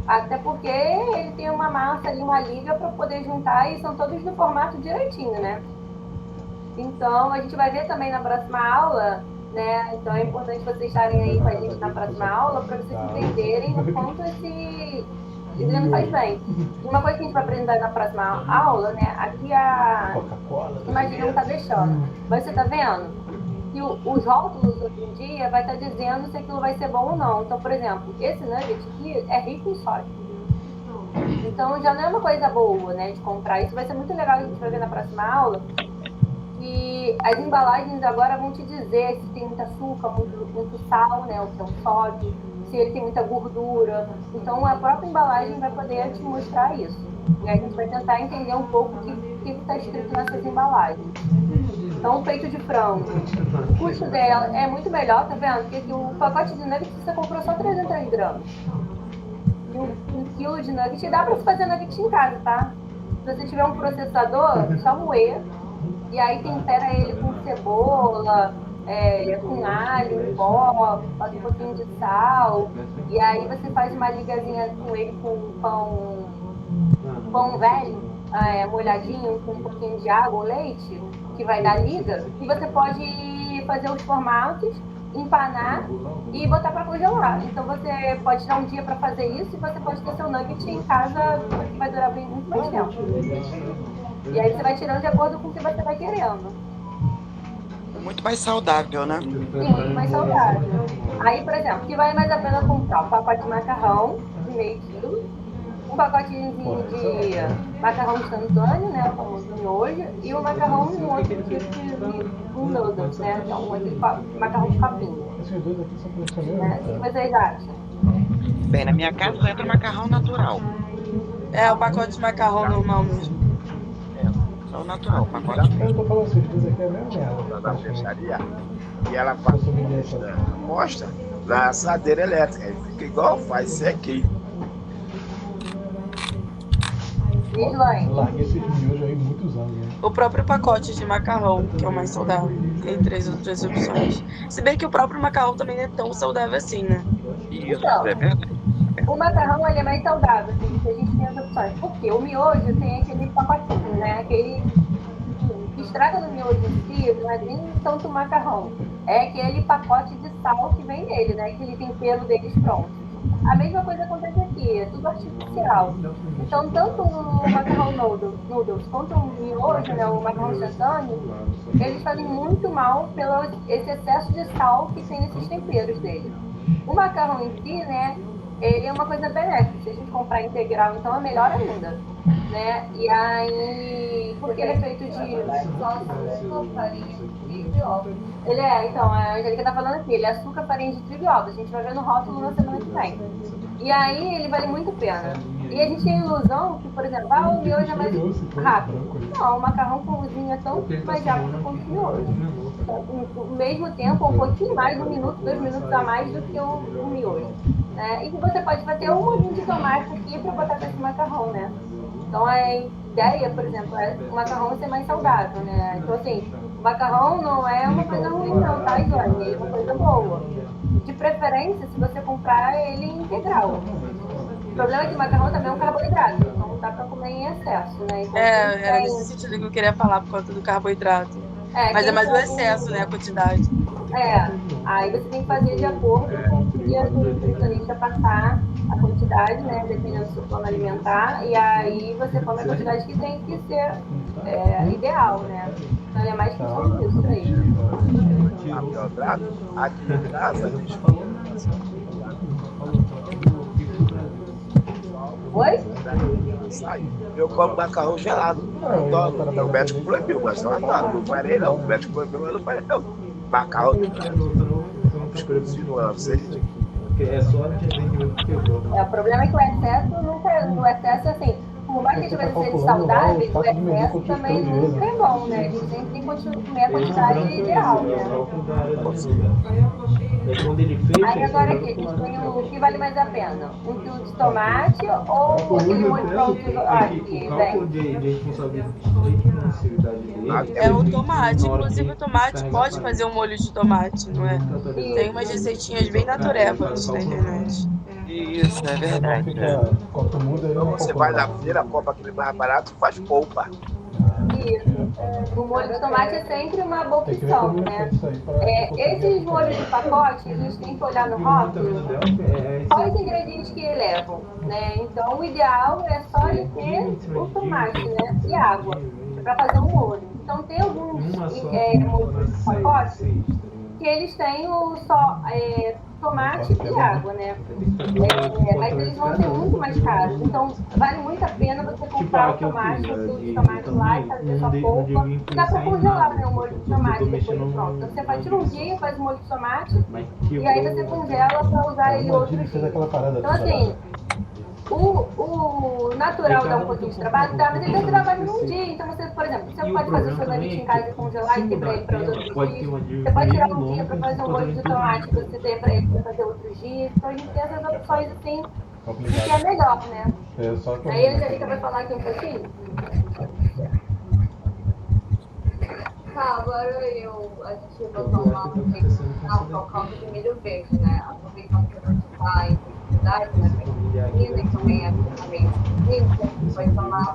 Até porque ele tem uma massa ali, uma liga para poder juntar e são todos no formato direitinho, né? Então, a gente vai ver também na próxima aula, né? Então, é importante vocês estarem aí com a gente na próxima aula para vocês entenderem o quanto esse não faz bem. E uma coisa que a gente vai apresentar na próxima aula, né? Aqui a imagem não está deixando. Mas você está vendo? E os rótulos hoje em dia vai estar dizendo se aquilo vai ser bom ou não. Então, por exemplo, esse nugget aqui é rico em sódio. Então já não é uma coisa boa, né, de comprar. Isso vai ser muito legal, a gente vai ver na próxima aula. E as embalagens agora vão te dizer se tem muito açúcar, muito sal, né, o que é um sódio, se ele tem muita gordura. Então a própria embalagem vai poder te mostrar isso. E a gente vai tentar entender um pouco o que está escrito nessas embalagens. Então, o peito de frango, o custo dela é muito melhor, tá vendo? Porque o pacote de nuggets você comprou só 300 gramas. E 1 quilo de nuggets, dá pra você fazer nuggets em casa, tá? Se você tiver um processador, só moer. E aí tempera ele com cebola, com alho em pó, faz um pouquinho de sal. E aí você faz uma ligazinha com ele com pão velho, molhadinho, com um pouquinho de água ou leite, que vai dar liga. E você pode vai fazer os formatos, empanar e botar para congelar. Então você pode tirar um dia para fazer isso e você pode ter seu nugget em casa que vai durar bem muito mais tempo. E aí você vai tirando de acordo com o que você vai querendo. Muito mais saudável, né? Sim, muito mais saudável. Aí, por exemplo, que vale mais a pena comprar um pacote de macarrão de meio quilo, um pacotezinho de macarrão instantâneo, né, o famoso miojo, e um macarrão um outro tipo de noodles, né, que é um outro macarrão de papinho. O que vocês acham? Bem, na minha casa entra macarrão natural. É, o pacote de macarrão normal mesmo. É o natural, o pacote. Eu tô falando assim, coisa aqui é mesmo merda. Da peixaria, e ela faz mostra na assadeira elétrica. Aí fica igual faz sequinho. Larguei esses miojos aí muitos anos, né? O próprio pacote de macarrão, que é o mais saudável, tem 3 outras opções. Se bem que o próprio macarrão também não é tão saudável assim, né? Isso, Então, é verdade. o macarrão ele é mais saudável, assim, porque a gente tem as opções. Porque o miojo tem aquele pacotinho, né? Aquele que estraga no miojo em si, não é nem tanto o macarrão. É aquele pacote de sal que vem nele, né? Aquele tempero deles pronto. A mesma coisa acontece aqui, é tudo artificial. Então, tanto o macarrão noodles quanto o miojo, né, o macarrão instantâneo, eles fazem muito mal pelo esse excesso de sal que tem nesses temperos dele. O macarrão em si, né, ele é uma coisa benéfica. Se a gente comprar integral, então é melhor ainda, né? E aí, porque ele é feito de açúcar, farinha, trigo e ovos. Ele é, então, a Angélica tá falando aqui, ele é açúcar, farinha de trigo e ovos. A gente vai ver no rótulo na semana que vem. E aí, ele vale muito a pena. E a gente tem a ilusão que, por exemplo, o miojo é mais rápido. Não, o macarrão com cozinha é tão mais rápido quanto o miojo. Ao mesmo tempo, um pouquinho mais, 1 minuto, 2 minutos a mais do que o miojo. Né? E que você pode fazer um molhinho de tomate aqui para botar com esse macarrão, né? Então a ideia, por exemplo, é o macarrão ser mais saudável, né? Então assim, o macarrão não é uma coisa ruim não, tá, Joane? Ele é uma coisa boa. De preferência, se você comprar ele integral. O problema é que o macarrão também é um carboidrato, então não dá para comer em excesso, né? Então, Era nesse sentido que eu queria falar por conta do carboidrato. Mas é mais o excesso, né? A quantidade. Aí você tem que fazer de acordo com o que a nutricionista passar a quantidade, né? Dependendo do seu plano alimentar. E aí você come a quantidade que tem que ser ideal, né? Então é mais questão disso aí. Aqui em casa, a gente Oi? Eu como macarrão gelado. O médico proibiu, mas eu adoro. Não parei não. O médico proibiu, mas não parei não. Macarrão gelado. É só a gente ver que quebrou. O problema é que o excesso assim, por mais que a gente vai ser saudável, o excesso também nunca é bom, né? A gente sempre tem que comer a quantidade ideal, né? Aí agora aqui, a gente tem o que vale mais a pena? 1 quilo de tomate ou aquele molho pronto aqui, É o tomate, inclusive o tomate pode fazer um molho de tomate, não é? Tem umas receitinhas bem naturebas na internet. Isso, é verdade. Então você vai na feira, compra aquele mais barato e faz polpa. Isso. O molho de tomate é sempre uma boa opção, né? Esses molhos de pacote, a gente tem que olhar no rótulo quais os ingredientes que ele levam, né? Então, o ideal é só ele ter o tomate, né? E água, para fazer um molho. Então, tem alguns molhos de pacote que eles têm só tomate e água, né? Mas eles vão ser muito mais caros. Então, vale muito a pena você comprar o tomate, o quilo de tomate lá e fazer sua polpa. Dá para congelar, né, o molho de tomate depois de pronto. Então, você faz um dia, faz o molho de tomate e aí você congela para usar ele outro dia. Então, assim, o natural dá um pouquinho de trabalho, tá? Mas ele dá trabalho num dia. Então, você, por exemplo, você pode fazer o seu nugget em casa e congelar e ter para ele para os outros dias. Você pode tirar um dia para fazer um molho de tomate que você tem para ele para fazer outros dias. Então, a gente tem essas opções assim, que é melhor, né? Aí a Angélica vai falar aqui um pouquinho. Tá, agora a gente vai tomar um caldo de milho verde, né? Aproveitando que a gente está em atividade, né? E também vai tomar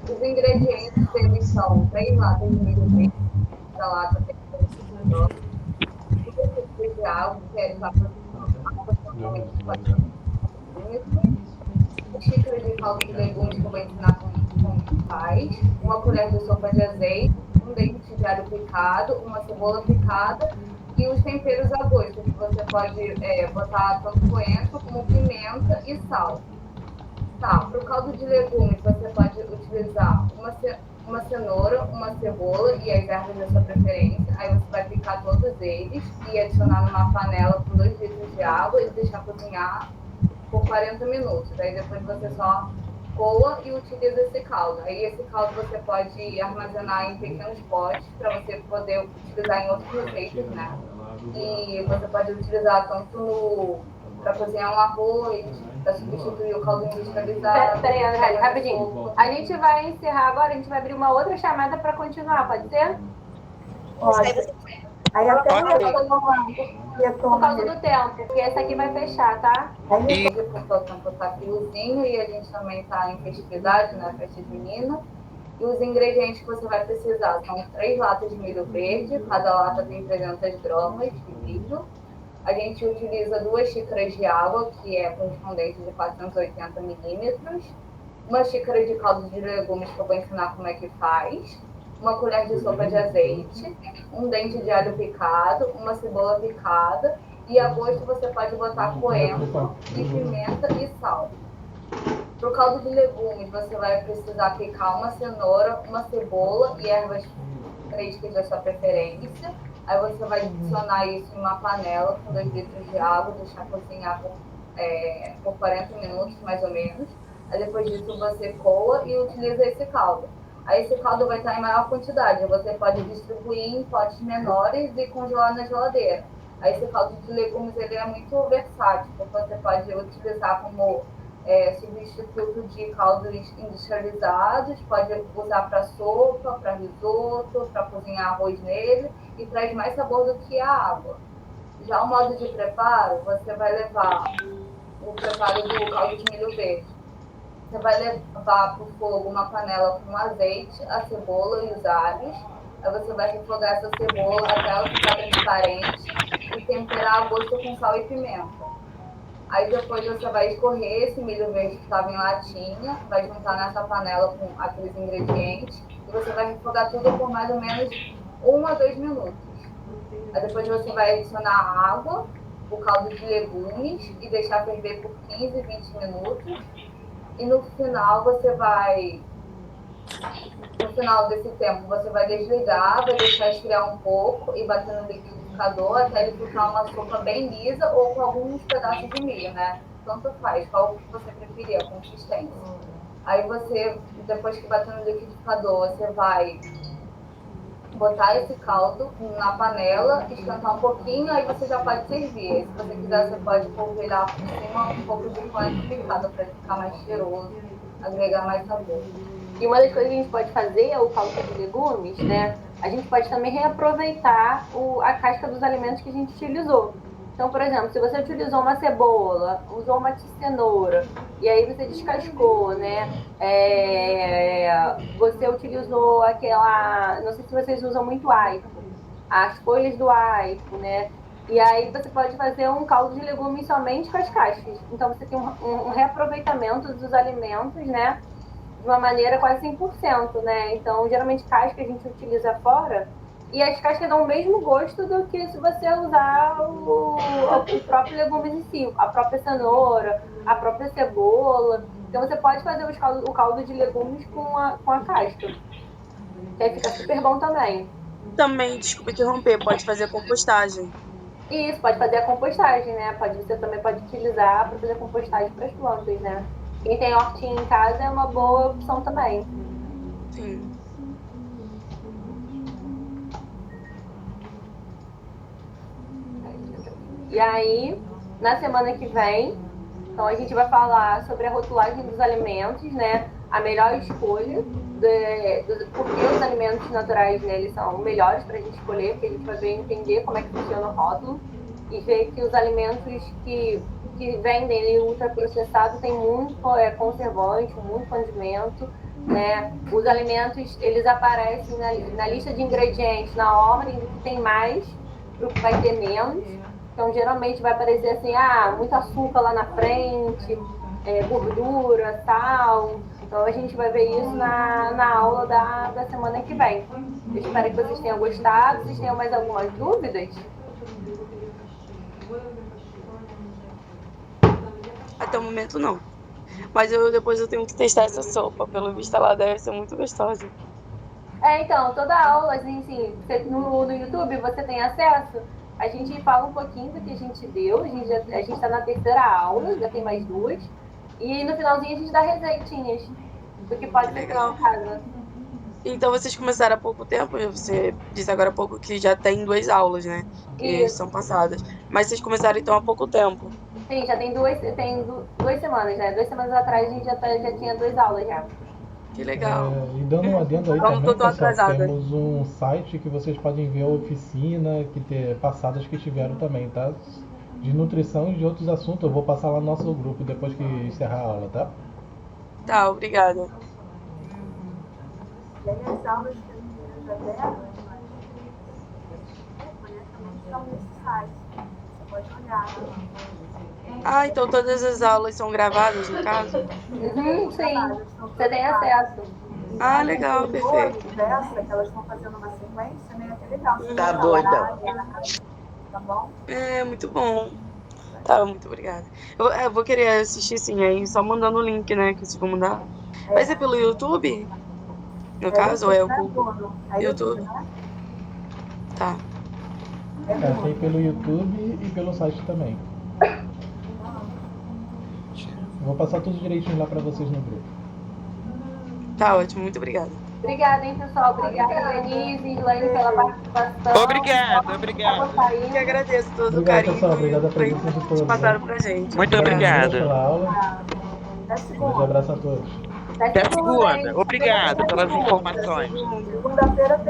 os ingredientes, eles são 3 latas de milho verde, cada lata tem de água, que é aproximadamente 4 milímetros. Uma xícara de caldo de legumes que eu vou ensinar como faz. Uma colher de sopa de azeite, um dente de alho picado, uma cebola picada e os temperos a gosto, que você pode botar tanto coentro como pimenta e sal. Tá, para o caldo de legumes você pode utilizar uma cenoura, uma cebola e as ervas da sua preferência. Aí você vai picar todos eles e adicionar numa panela com 2 litros de água e deixar cozinhar por 40 minutos. Aí depois você só coa e utiliza esse caldo. Aí esse caldo você pode armazenar em pequenos potes para você poder utilizar em outras receitas, né? E você pode utilizar tanto para cozinhar um arroz, para substituir o caldo industrializado. Peraí, André, rapidinho. A gente vai encerrar agora, a gente vai abrir uma outra chamada para continuar, pode ser? Pode. Aí até por causa do tempo, porque essa aqui vai fechar, tá? Porque o tempo tá friozinho e a gente também tá em festividade, né? Festa junina. E os ingredientes que você vai precisar são 3 latas de milho verde, cada lata tem 300 gramas de milho. A gente utiliza 2 xícaras de água, que é correspondente de 480 milímetros. Uma xícara de caldo de legumes, que eu vou ensinar como é que faz. Uma colher de sopa de azeite, um dente de alho picado, uma cebola picada. E a gosto você pode botar coentro e pimenta e sal. Para o caldo de legumes, você vai precisar picar uma cenoura, uma cebola e ervas frescas da sua preferência. Aí você vai adicionar isso em uma panela com 2 litros de água, deixar cozinhar por 40 minutos, mais ou menos. Aí depois disso você coa e utiliza esse caldo. Aí esse caldo vai estar em maior quantidade. Você pode distribuir em potes menores e congelar na geladeira. Aí esse caldo de legumes ele é muito versátil, porque você pode utilizar como substituto de caldos industrializados, pode usar para sopa, para risoto, para cozinhar arroz nele e traz mais sabor do que a água. Já o modo de preparo, você vai levar o preparo do caldo de milho verde. Você vai levar para o fogo uma panela com azeite, a cebola e os alhos. Aí você vai refogar essa cebola até ela ficar transparente e temperar a gosto com sal e pimenta. Aí depois você vai escorrer esse milho verde que estava em latinha, vai juntar nessa panela com aqueles ingredientes e você vai refogar tudo por mais ou menos 1 a 2 minutos. Aí depois você vai adicionar água, o caldo de legumes e deixar ferver por 15, 20 minutos. E no final desse tempo, você vai desligar, vai deixar esfriar um pouco e bater no liquidificador até ele ficar uma sopa bem lisa ou com alguns pedaços de milho, né? Tanto faz, qual que você preferir, a consistência. Aí você, depois que bater no liquidificador, você vai botar esse caldo na panela, esquentar um pouquinho, aí você já pode servir. Se você quiser, você pode polvilhar por cima um pouco de coentro picado para ele ficar mais cheiroso, agregar mais sabor. E uma das coisas que a gente pode fazer é o caldo de legumes, né? A gente pode também reaproveitar a casca dos alimentos que a gente utilizou. Então, por exemplo, se você utilizou uma cebola, usou uma cenoura, e aí você descascou, né? Você utilizou aquela... Não sei se vocês usam muito aipo. As folhas do aipo, né? E aí você pode fazer um caldo de legumes somente com as cascas. Então, você tem um reaproveitamento dos alimentos, né? De uma maneira quase 100%, né? Então, geralmente, casca a gente utiliza fora e as cascas dão o mesmo gosto do que se você usar o próprio legumes em si, a própria cenoura, a própria cebola. Então, você pode fazer o caldo de legumes com a casca, que aí fica super bom também. Também, desculpa interromper, pode fazer a compostagem. Isso, pode fazer a compostagem, né? Você também pode utilizar para fazer compostagem para as plantas, né? Quem tem hortinha em casa é uma boa opção também. Sim. E aí, na semana que vem, então a gente vai falar sobre a rotulagem dos alimentos, né? A melhor escolha, porque os alimentos naturais, né, eles são melhores para a gente escolher, porque a gente vai ver entender como é que funciona o rótulo e ver que os alimentos que vendem ultraprocessado tem muito conservante, muito condimento, né? Os alimentos, eles aparecem na lista de ingredientes, na ordem do que tem mais, para o que vai ter menos. Então, geralmente vai aparecer assim, muito açúcar lá na frente, gordura, sal. Então, a gente vai ver isso na aula da semana que vem. Eu espero que vocês tenham gostado. Vocês tenham mais algumas dúvidas? Até o momento, não. Mas depois eu tenho que testar essa sopa. Pelo visto, ela deve ser muito gostosa. Então, toda aula, assim, no YouTube você tem acesso. A gente fala um pouquinho do que a gente deu. A gente está na terceira aula, já tem mais 2. E no finalzinho a gente dá receitinhas do que pode ser em casa. Então vocês começaram há pouco tempo, você disse agora há pouco que já tem 2 aulas, né? Que são passadas. Mas vocês começaram então há pouco tempo? Sim, já tem 2 semanas, né? 2 semanas atrás a gente já tinha 2 aulas já. Que legal. E dando um adendo aí Vamos, também, tô pessoal, atrasada. temos um site que vocês podem ver a oficina passadas que tiveram também, tá? De nutrição e de outros assuntos. Eu vou passar lá no nosso grupo depois que encerrar a aula, tá? Tá, obrigada. E aí as aulas que as meninas já deram, também estão nesse site. Você pode olhar. Então todas as aulas são gravadas, no caso? Sim, você tem acesso. Legal, perfeito. Dessa, que elas estão fazendo uma sequência, né? É legal. Tá doida. Tá bom? Muito bom. Tá, muito obrigada. Eu vou querer assistir sim, aí só mandando o link, né, que vocês vão mandar. Vai ser pelo YouTube? No caso, ou é o Google? YouTube? Tá. Tem pelo YouTube e pelo site também. Vou passar tudo direitinho lá pra vocês no grupo. Tá ótimo, muito obrigada. Obrigada, hein, pessoal. Obrigada, Denise e Elaine, pela participação. Obrigado. Eu que agradeço todo o Obrigado, carinho pessoal. Obrigado a presença de que todos. passaram pra gente. Muito obrigado. Pela aula. Um grande abraço a todos. Até segunda. Obrigado pelas informações. Segunda-feira tem